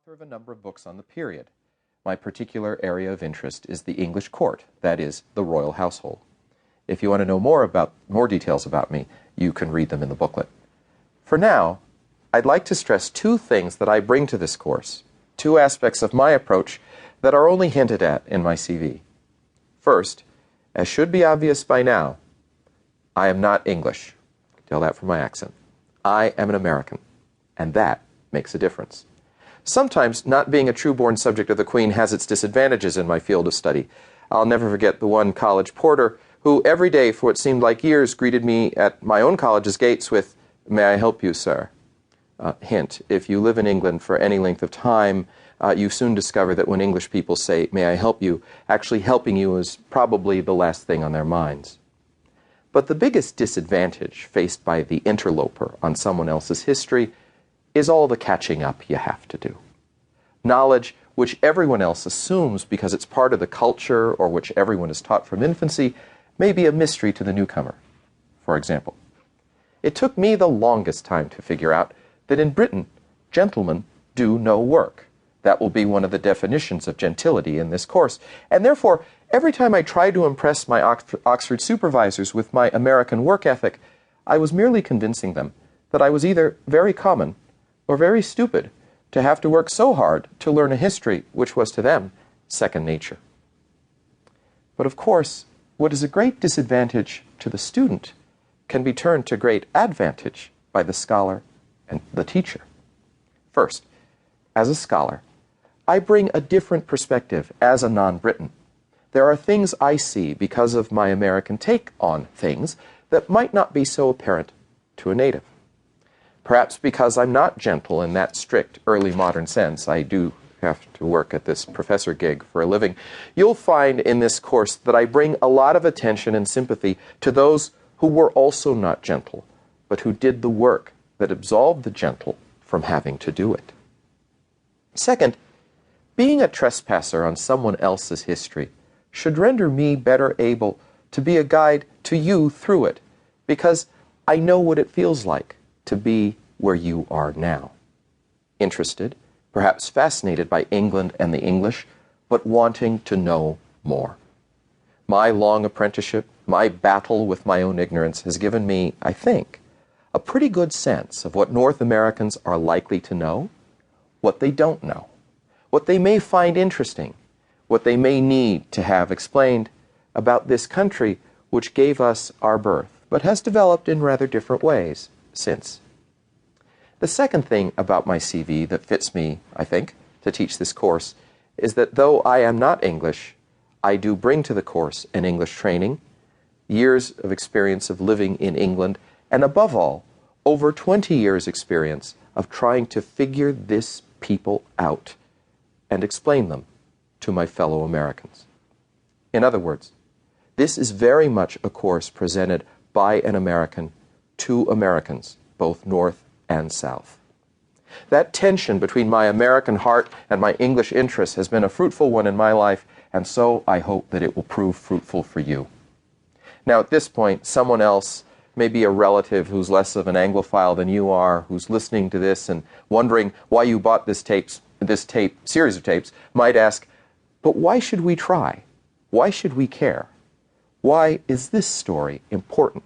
author of a number of books on the period. My particular area of interest is the English court, that is, the royal household. If you want to know more details about me, you can read them in the booklet. For now, I'd like to stress two things that I bring to this course, two aspects of my approach that are only hinted at in my CV. First, as should be obvious by now, I am not English. You can tell that from my accent. I am an American, and that makes a difference. Sometimes not being a true-born subject of the Queen has its disadvantages in my field of study. I'll never forget the one college porter who every day for what seemed like years greeted me at my own college's gates with, "May I help you, sir?" Hint, if you live in England for any length of time, you soon discover that when English people say, "May I help you?" actually helping you is probably the last thing on their minds. But the biggest disadvantage faced by the interloper on someone else's history is all the catching up you have to do. Knowledge which everyone else assumes because it's part of the culture or which everyone is taught from infancy may be a mystery to the newcomer. For example, it took me the longest time to figure out that in Britain, gentlemen do no work. That will be one of the definitions of gentility in this course, and therefore, every time I tried to impress my Oxford supervisors with my American work ethic, I was merely convincing them that I was either very common or very stupid to have to work so hard to learn a history which was to them second nature. But of course, what is a great disadvantage to the student can be turned to great advantage by the scholar and the teacher. First, as a scholar, I bring a different perspective as a non-Briton. There are things I see because of my American take on things that might not be so apparent to a native. Perhaps because I'm not gentle in that strict early modern sense, I do have to work at this professor gig for a living, you'll find in this course that I bring a lot of attention and sympathy to those who were also not gentle, but who did the work that absolved the gentle from having to do it. Second, being a trespasser on someone else's history should render me better able to be a guide to you through it, because I know what it feels like to be where you are now. Interested, perhaps fascinated by England and the English, but wanting to know more. My long apprenticeship, my battle with my own ignorance has given me, I think, a pretty good sense of what North Americans are likely to know, what they don't know, what they may find interesting, what they may need to have explained about this country which gave us our birth, but has developed in rather different ways since. The second thing about my CV that fits me, I think, to teach this course is that though I am not English, I do bring to the course an English training, years of experience of living in England, and above all, over 20 years' experience of trying to figure this people out and explain them to my fellow Americans. In other words, this is very much a course presented by an American to Americans, both North and South. That tension between my American heart and my English interests has been a fruitful one in my life, and so I hope that it will prove fruitful for you. Now, at this point, someone else, maybe a relative who's less of an Anglophile than you are, who's listening to this and wondering why you bought this series of tapes, might ask, but why should we try? Why should we care? Why is this story important?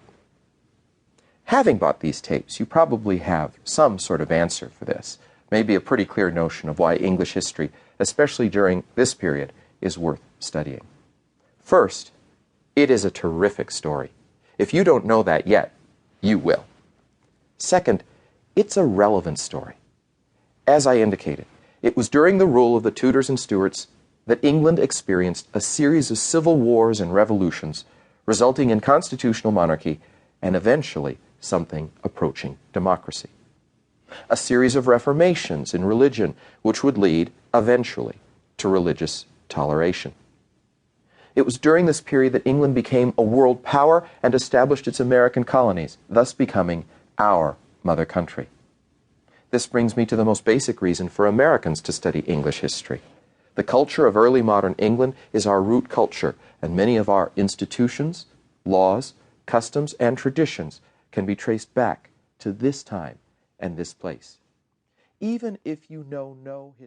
Having bought these tapes, you probably have some sort of answer for this, maybe a pretty clear notion of why English history, especially during this period, is worth studying. First, it is a terrific story. If you don't know that yet, you will. Second, it's a relevant story. As I indicated, it was during the rule of the Tudors and Stuarts that England experienced a series of civil wars and revolutions, resulting in constitutional monarchy and eventually something approaching democracy. A series of reformations in religion which would lead, eventually, to religious toleration. It was during this period that England became a world power and established its American colonies, thus becoming our mother country. This brings me to the most basic reason for Americans to study English history. The culture of early modern England is our root culture, and many of our institutions, laws, customs, and traditions can be traced back to this time and this place. Even if you know no history.